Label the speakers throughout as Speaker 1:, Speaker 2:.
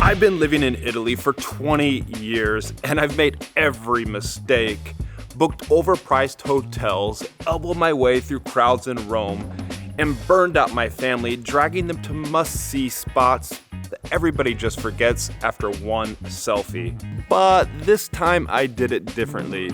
Speaker 1: I've been living in Italy for 20 years and I've made every mistake. Booked overpriced hotels, elbowed my way through crowds in Rome, and burned out my family, dragging them to must-see spots that everybody just forgets after one selfie. But this time I did it differently.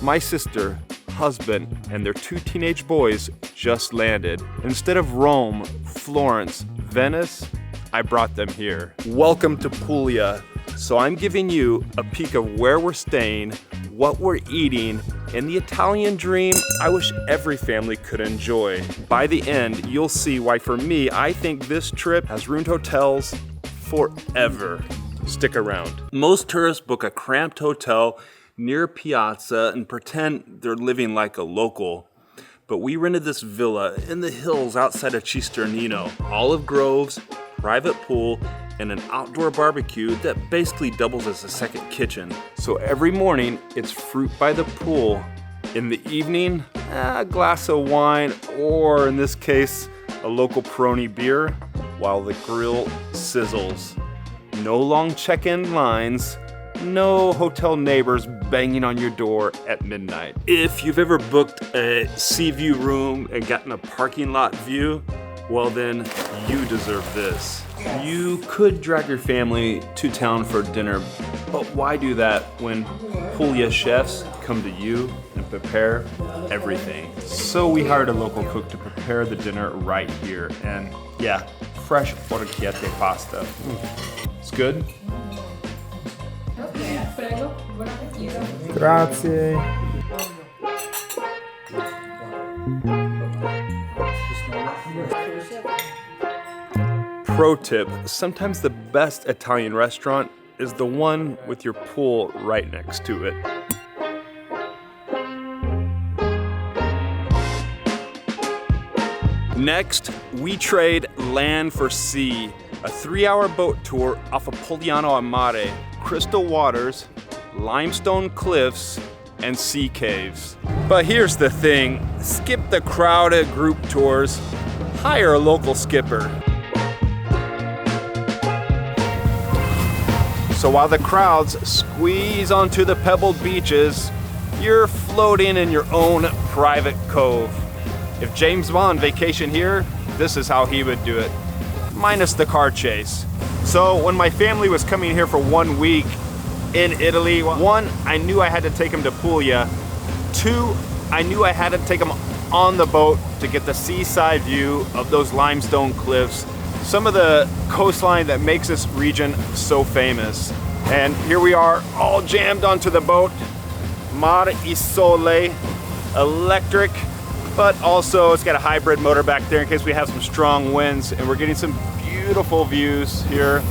Speaker 1: My sister, husband, and their 2 teenage boys just landed. Instead of Rome, Florence, Venice, I brought them here. Welcome to Puglia. So I'm giving you a peek of where we're staying, what we're eating, and the Italian dream I wish every family could enjoy. By the end, you'll see why for me, I think this trip has ruined hotels forever. Stick around. Most tourists book a cramped hotel near a piazza and pretend they're living like a local. But we rented this villa in the hills outside of Cisternino. Olive groves, private pool, and an outdoor barbecue that basically doubles as a second kitchen. So every morning, it's fruit by the pool. In the evening, a glass of wine, or in this case, a local Peroni beer, while the grill sizzles. No long check-in lines, no hotel neighbors banging on your door at midnight. If you've ever booked a sea view room and gotten a parking lot view, well then, you deserve this. You could drag your family to town for dinner, but why do that when Puglia chefs come to you and prepare everything? So we hired a local cook to prepare the dinner right here, and yeah, fresh orecchiette pasta. It's good?
Speaker 2: Grazie.
Speaker 1: Pro tip, sometimes the best Italian restaurant is the one with your pool right next to it. Next, we trade land for sea. A 3-hour boat tour off of Polignano and Mare. Crystal waters, limestone cliffs, and sea caves. But here's the thing, skip the crowded group tours, hire a local skipper. So while the crowds squeeze onto the pebbled beaches, you're floating in your own private cove. If James Bond vacationed here, this is how he would do it, minus the car chase. So when my family was coming here for 1 week in Italy, 1, I knew I had to take them to Puglia. 2, I knew I had to take them on the boat to get the seaside view of those limestone cliffs, some of the coastline that makes this region so famous. And here we are, all jammed onto the boat. Mare e Sole, electric, but also it's got a hybrid motor back there in case we have some strong winds, and we're getting some beautiful views here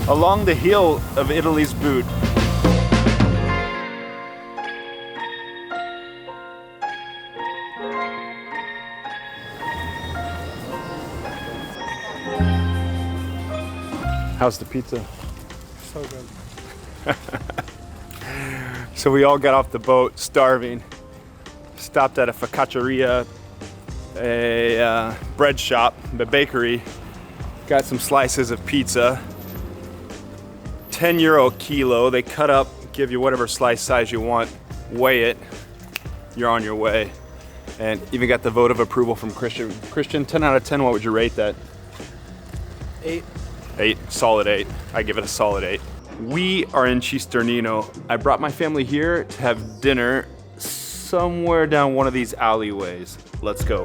Speaker 1: along the heel of Italy's boot. How's the pizza?
Speaker 2: So good.
Speaker 1: So we all got off the boat starving, stopped at a focacceria, a bread shop, the bakery, got some slices of pizza, €10 a kilo. They cut up, give you whatever slice size you want, weigh it, you're on your way. And even got the vote of approval from Christian. Christian, 10 out of 10, what would you rate that?
Speaker 2: 8.
Speaker 1: 8, solid 8. I give it a solid 8. We are in Cisternino. I brought my family here to have dinner somewhere down one of these alleyways. Let's go.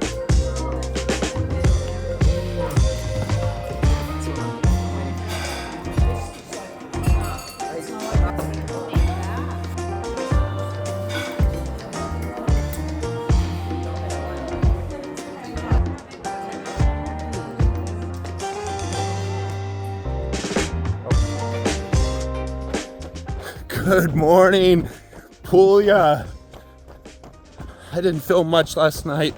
Speaker 1: Good morning, Puglia. I didn't film much last night.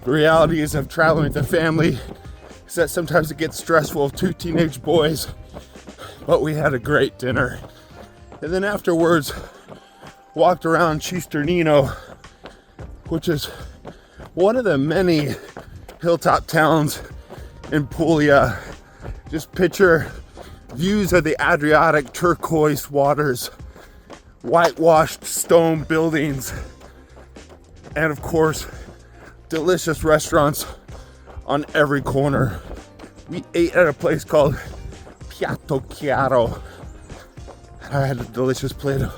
Speaker 1: The reality is of traveling with the family is that sometimes it gets stressful with 2 teenage boys, but we had a great dinner. And then afterwards, walked around Cisternino, which is one of the many hilltop towns in Puglia. Just picture Views of the Adriatic turquoise waters, whitewashed stone buildings, and of course, delicious restaurants on every corner. We ate at a place called Piatto Chiaro. I had a delicious plate of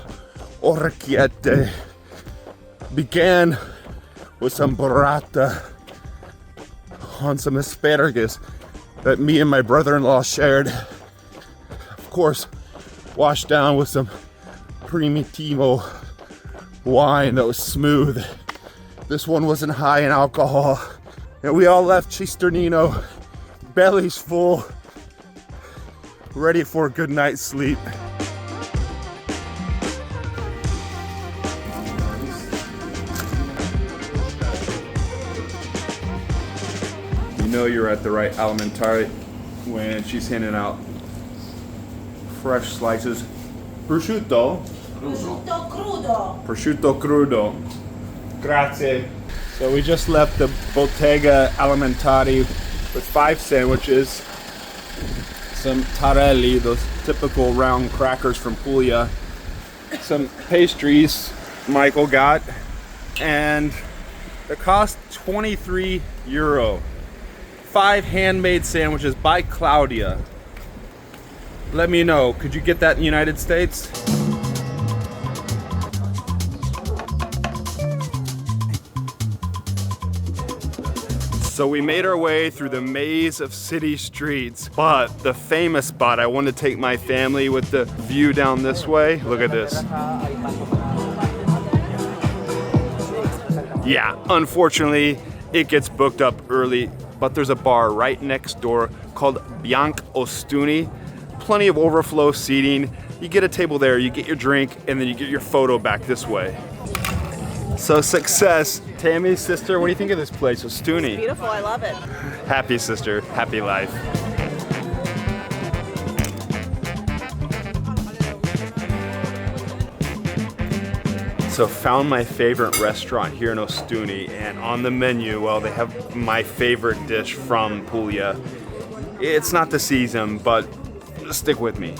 Speaker 1: orecchiette. Began with some burrata on some asparagus that me and my brother-in-law shared. Of course, washed down with some Primitivo wine that was smooth. This one wasn't high in alcohol. And we all left Cisternino, bellies full, ready for a good night's sleep. You know you're at the right alimentari when she's handing out fresh slices. Prosciutto?
Speaker 3: Prosciutto crudo.
Speaker 1: Prosciutto crudo. Grazie. So we just left the Bottega Alimentari with 5 sandwiches, some tarelli, those typical round crackers from Puglia, some pastries Michael got, and it cost €23. 5 handmade sandwiches by Claudia. Let me know, could you get that in the United States? So we made our way through the maze of city streets, but the famous spot, I wanted to take my family with the view down this way. Look at this. Yeah, unfortunately, it gets booked up early, but there's a bar right next door called Bianc Ostuni. Plenty of overflow seating. You get a table there, you get your drink, and then you get your photo back this way. So success. Tammy's sister, what do you think of this place, Ostuni?
Speaker 3: Beautiful, I love it.
Speaker 1: Happy sister, happy life. So found my favorite restaurant here in Ostuni, and on the menu, well, they have my favorite dish from Puglia. It's not the season, but stick with me.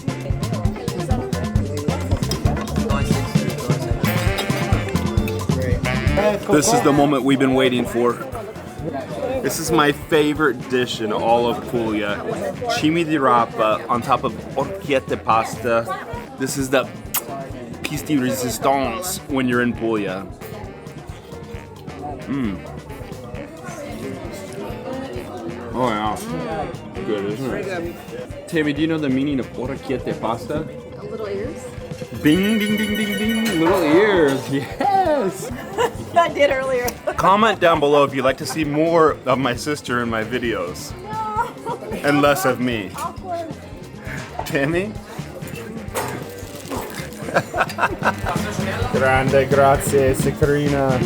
Speaker 1: This is the moment we've been waiting for. This is my favorite dish in all of Puglia. Cimi di rapa on top of orecchiette pasta. This is the piece de resistance when you're in Puglia. Oh yeah, good, isn't it? Tammy, do you know the meaning of orecchiette pasta?
Speaker 3: Little ears?
Speaker 1: Ding, ding, ding, ding, ding, little ears, yes!
Speaker 3: I did earlier.
Speaker 1: Comment down below if you'd like to see more of my sister in my videos.
Speaker 3: No.
Speaker 1: And less of me.
Speaker 3: Awkward.
Speaker 1: Tammy?
Speaker 2: Grande, grazie, Sicarina.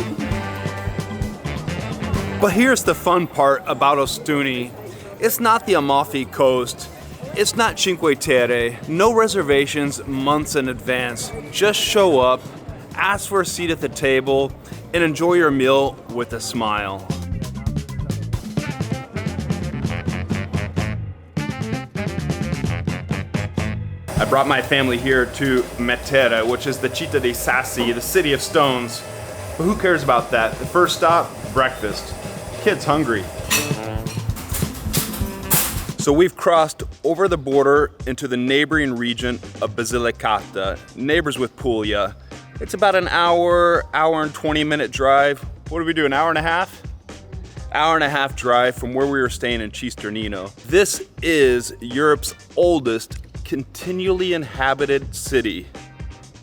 Speaker 1: But here's the fun part about Ostuni. It's not the Amalfi Coast. It's not Cinque Terre. No reservations months in advance. Just show up, ask for a seat at the table, and enjoy your meal with a smile. I brought my family here to Matera, which is the Città dei Sassi, the city of stones. But who cares about that? The first stop, breakfast. Kids hungry. So we've crossed over the border into the neighboring region of Basilicata, neighbors with Puglia. It's about an hour and 20-minute drive. What did we do, an hour and a half? Hour and a half drive from where we were staying in Cisternino. This is Europe's oldest continually inhabited city.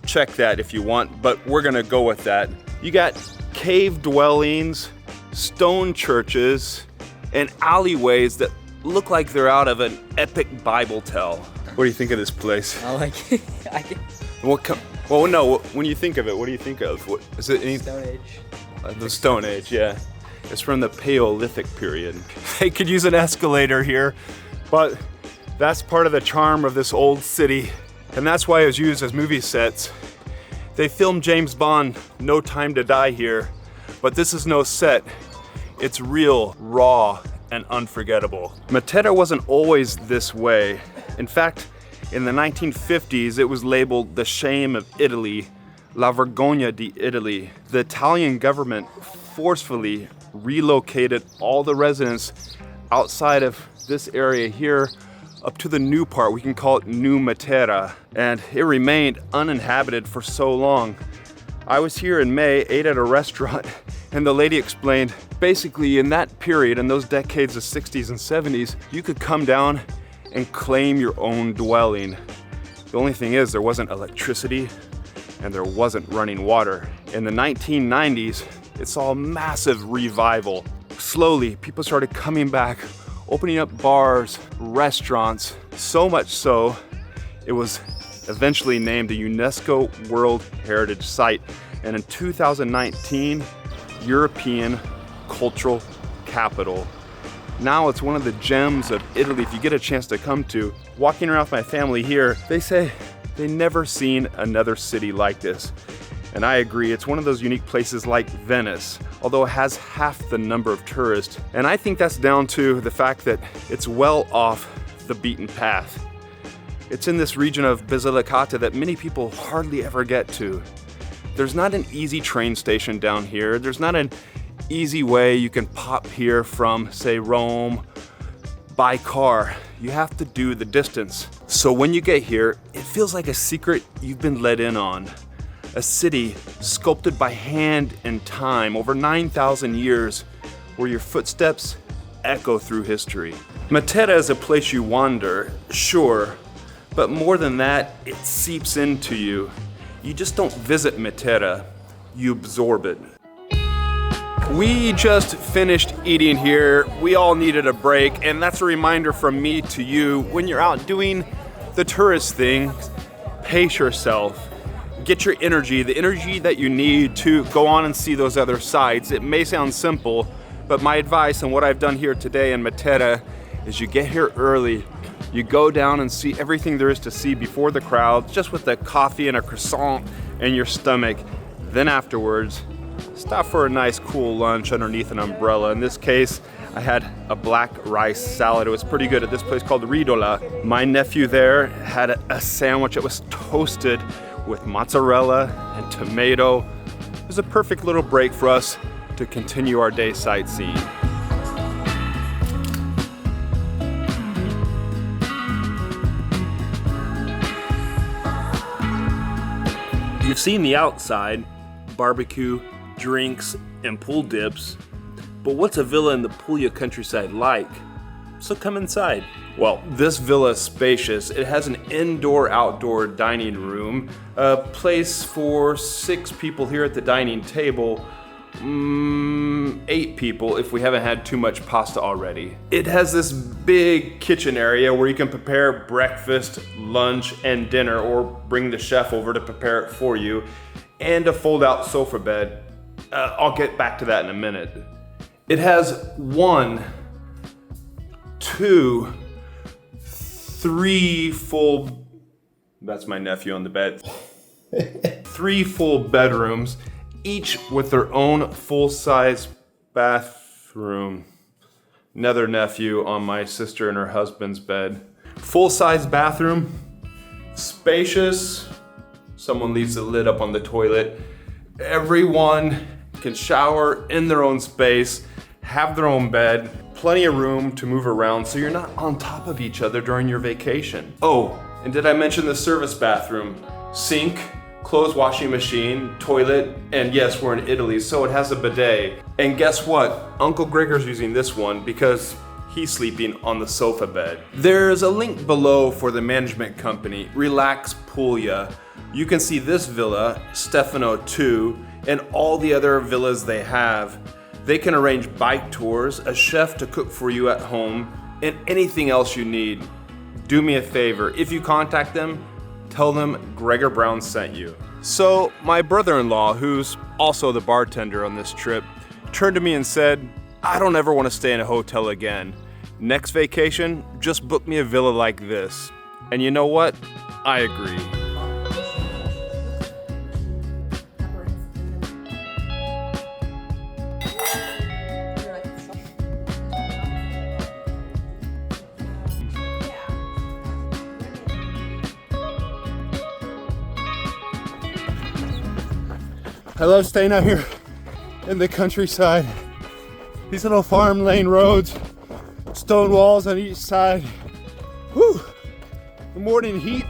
Speaker 1: Check that if you want, but we're gonna go with that. You got cave dwellings, stone churches, and alleyways that look like they're out of an epic Bible tale. What do you think of this place?
Speaker 4: I like it.
Speaker 1: Well, no, when you think of it, what do you think of? What, is it any,
Speaker 4: Stone Age.
Speaker 1: the Stone Age, yeah. It's from the Paleolithic period. They could use an escalator here, but that's part of the charm of this old city. And that's why it was used as movie sets. They filmed James Bond, No Time to Die here, but this is no set. It's real, raw, and unforgettable. Matera wasn't always this way. In fact, In the 1950s, it was labeled the shame of Italy, La Vergogna di Italy. The Italian government forcefully relocated all the residents outside of this area here up to the new part. We can call it New Matera, and it remained uninhabited for so long. I was here in May, ate at a restaurant, and the lady explained, basically in that period, in those decades of 60s and 70s, you could come down and claim your own dwelling. The only thing is there wasn't electricity and there wasn't running water. In the 1990s, it saw a massive revival. Slowly, people started coming back, opening up bars, restaurants, so much so, it was eventually named a UNESCO World Heritage Site, and in 2019, European Cultural Capital. Now it's one of the gems of Italy if you get a chance to come to. Walking around with my family here, they say they never seen another city like this. And I agree, it's one of those unique places like Venice, although it has half the number of tourists. And I think that's down to the fact that it's well off the beaten path. It's in this region of Basilicata that many people hardly ever get to. There's not an easy train station down here. There's not an easy way you can pop here from, say, Rome by car. You have to do the distance. So when you get here, it feels like a secret you've been let in on. A city sculpted by hand and time over 9,000 years, where your footsteps echo through history. Matera is a place you wander, sure, but more than that, it seeps into you. You just don't visit Matera, you absorb it. We just finished eating here. We all needed a break, and that's a reminder from me to you, when you're out doing the tourist thing, pace yourself. Get your energy, the energy that you need to go on and see those other sides. It may sound simple, but my advice and what I've done here today in Matera is you get here early. You go down and see everything there is to see before the crowd, just with a coffee and a croissant in your stomach. Then afterwards, stop for a nice cool lunch underneath an umbrella. In this case, I had a black rice salad. It was pretty good at this place called Ridola. My nephew there had a sandwich that was toasted with mozzarella and tomato. It was a perfect little break for us to continue our day sightseeing. You've seen the outside, barbecue, drinks, and pool dips, but what's a villa in the Puglia countryside like? So come inside. Well, this villa is spacious. It has an indoor-outdoor dining room, a place for 6 people here at the dining table, 8 people if we haven't had too much pasta already. It has this big kitchen area where you can prepare breakfast, lunch, and dinner, or bring the chef over to prepare it for you, and a fold-out sofa bed. I'll get back to that in a minute. It has 1, 2, 3 full, that's my nephew on the bed, 3 full bedrooms, each with their own full-size bathroom. Another nephew on my sister and her husband's bed. Full-size bathroom, spacious, someone leaves the lid up on the toilet. Everyone can shower in their own space, have their own bed, plenty of room to move around so you're not on top of each other during your vacation. Oh, and did I mention the service bathroom? Sink, clothes washing machine, toilet, and yes, we're in Italy, so it has a bidet. And guess what? Uncle Gregor's using this one because he's sleeping on the sofa bed. There's a link below for the management company, Relax Puglia. You can see this villa, Stefano 2, and all the other villas they have. They can arrange bike tours, a chef to cook for you at home, and anything else you need. Do me a favor, if you contact them, tell them Gregor Brown sent you. So my brother-in-law, who's also the bartender on this trip, turned to me and said, I don't ever want to stay in a hotel again. Next vacation, just book me a villa like this. And you know what? I agree.
Speaker 2: I love staying out here in the countryside. These little farm lane roads, stone walls on each side. Whew. The morning heat.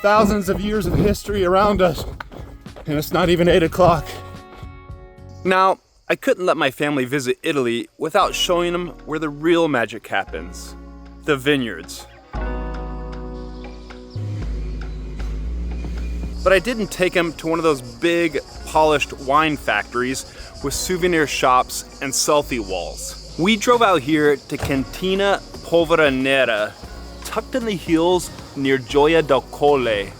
Speaker 2: Thousands of years of history around us, and it's not even 8 o'clock.
Speaker 1: Now, I couldn't let my family visit Italy without showing them where the real magic happens, the vineyards. But I didn't take them to one of those big, polished wine factories with souvenir shops and selfie walls. We drove out here to Cantina Polveronera, tucked in the hills near Gioia del Colle.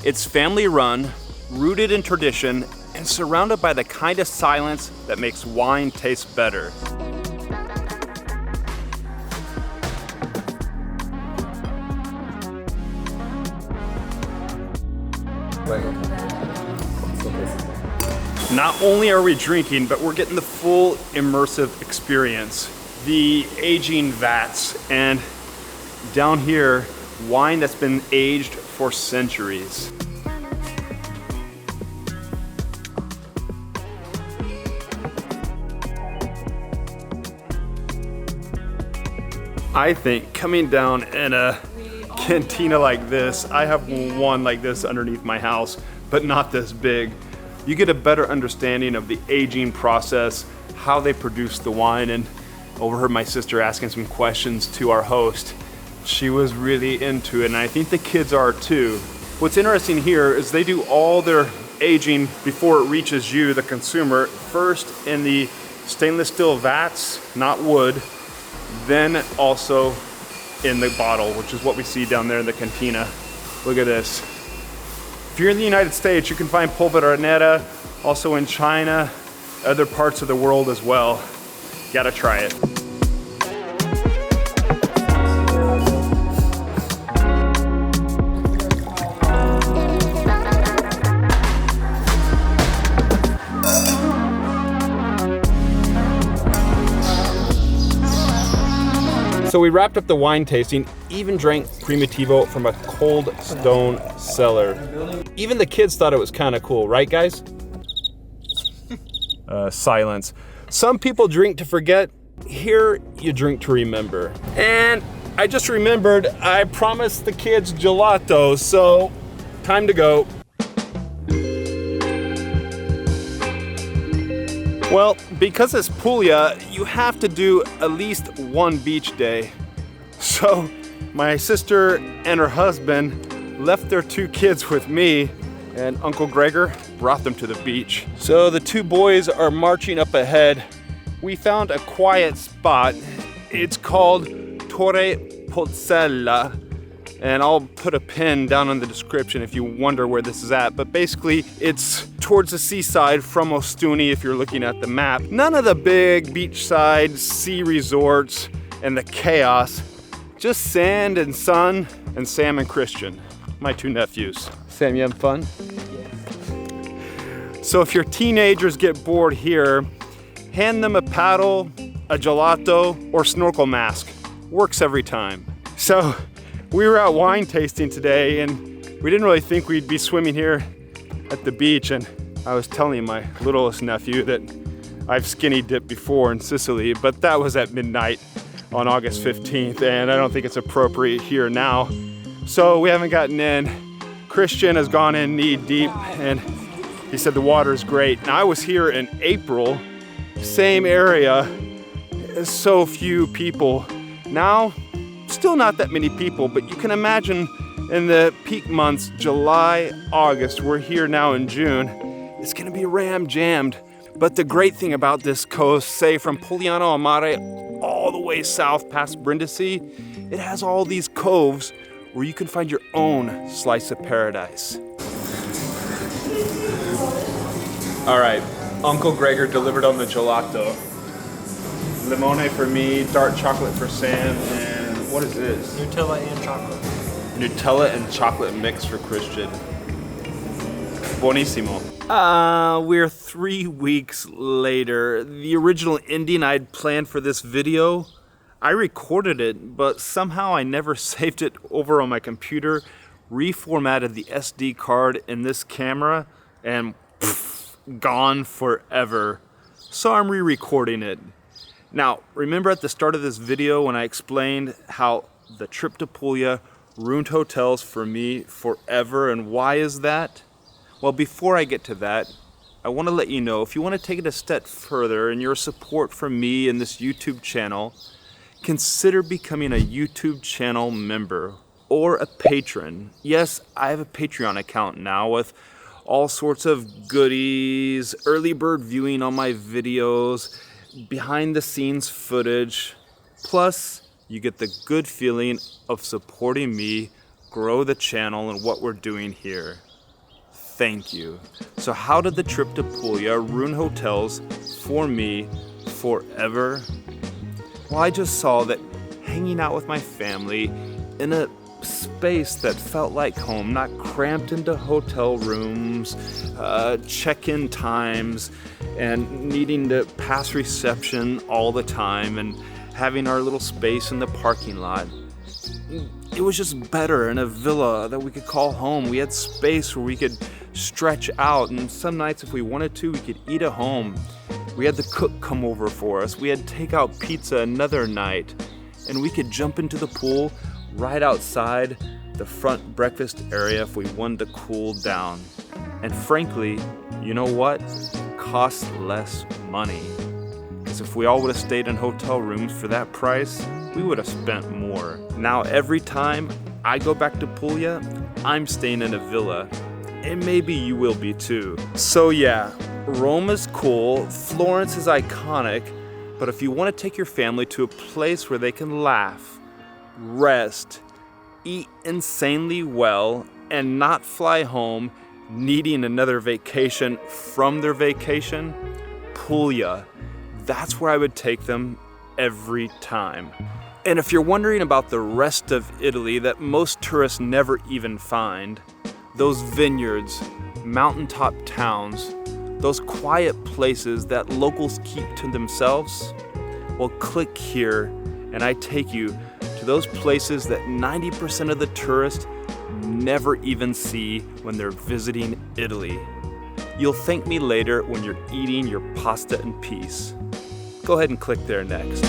Speaker 1: It's family run, rooted in tradition, and surrounded by the kind of silence that makes wine taste better. Not only are we drinking, but we're getting the full immersive experience. The aging vats, and down here, wine that's been aged for centuries. I think coming down in a cantina like this, I have one like this underneath my house, but not this big. You get a better understanding of the aging process, how they produce the wine, and overheard my sister asking some questions to our host. She was really into it, and I think the kids are too. What's interesting here is they do all their aging before it reaches you, the consumer, first in the stainless steel vats, not wood, then also in the bottle, which is what we see down there in the cantina. Look at this. If you're in the United States, you can find Polveronera also in China, other parts of the world as well. Gotta try it. So we wrapped up the wine tasting, even drank Primitivo from a cold stone cellar. Even the kids thought it was kind of cool, right guys? Silence. Some people drink to forget. Here, you drink to remember. And I just remembered I promised the kids gelato, so time to go. Well, because it's Puglia, you have to do at least one beach day. So my sister and her husband left their 2 kids with me, and Uncle Gregor brought them to the beach. So the 2 boys are marching up ahead. We found a quiet spot. It's called Torre Pozzella, and I'll put a pin down in the description if you wonder where this is at. But basically, it's towards the seaside from Ostuni if you're looking at the map. None of the big beachside sea resorts and the chaos. Just sand and sun, and Sam and Christian, my 2 nephews. Sam, you having fun? Yes. So if your teenagers get bored here, hand them a paddle, a gelato, or snorkel mask. Works every time. So we were out wine tasting today, and we didn't really think we'd be swimming here at the beach, and I was telling my littlest nephew that I've skinny dipped before in Sicily, but that was at midnight on August 15th, and I don't think it's appropriate here now. So we haven't gotten in. Christian has gone in knee deep, and he said the water is great. Now I was here in April, same area, so few people. Now, still not that many people, but you can imagine in the peak months, July, August, we're here now in June, it's gonna be ram-jammed. But the great thing about this coast, say from Polignano and Mare all the way south past Brindisi, it has all these coves where you can find your own slice of paradise. All right, Uncle Gregor delivered on the gelato. Limone for me, dark chocolate for Sam, and what is this?
Speaker 4: Nutella and chocolate.
Speaker 1: Nutella and chocolate mix for Christian. Buonissimo. We're 3 weeks later. The original ending I'd planned for this video, I recorded it, but somehow I never saved it over on my computer reformatted the SD card in this camera, and gone forever. So I'm re-recording it. Now, remember at the start of this video when I explained how the trip to Puglia ruined hotels for me forever, and why is that? Well, before I get to that, I want to let you know, if you want to take it a step further in your support for me and this YouTube channel, consider becoming a YouTube channel member or a patron. Yes, I have a Patreon account now with all sorts of goodies, early bird viewing on my videos, behind the scenes footage, plus you get the good feeling of supporting me grow the channel and what we're doing here. Thank you. So how did the trip to Puglia ruin hotels for me forever? Well, I just saw that hanging out with my family in a space that felt like home, not cramped into hotel rooms, check-in times, and needing to pass reception all the time, and having our little space in the parking lot. It was just better in a villa that we could call home. We had space where we could stretch out, and some nights if we wanted to, we could eat at home. We had the cook come over for us. We had takeout pizza another night, and we could jump into the pool right outside the front breakfast area if we wanted to cool down. And frankly, you know what? It costs less money. Because if we all would have stayed in hotel rooms for that price, we would have spent more. Now every time I go back to Puglia, I'm staying in a villa. And maybe you will be too. So yeah, Rome is cool, Florence is iconic, but if you want to take your family to a place where they can laugh, rest, eat insanely well, and not fly home needing another vacation from their vacation, Puglia, that's where I would take them every time. And if you're wondering about the rest of Italy that most tourists never even find, those vineyards, mountaintop towns, those quiet places that locals keep to themselves, well, click here and I take you to those places that 90% of the tourists never even see when they're visiting Italy. You'll thank me later when you're eating your pasta in peace. Go ahead and click there next.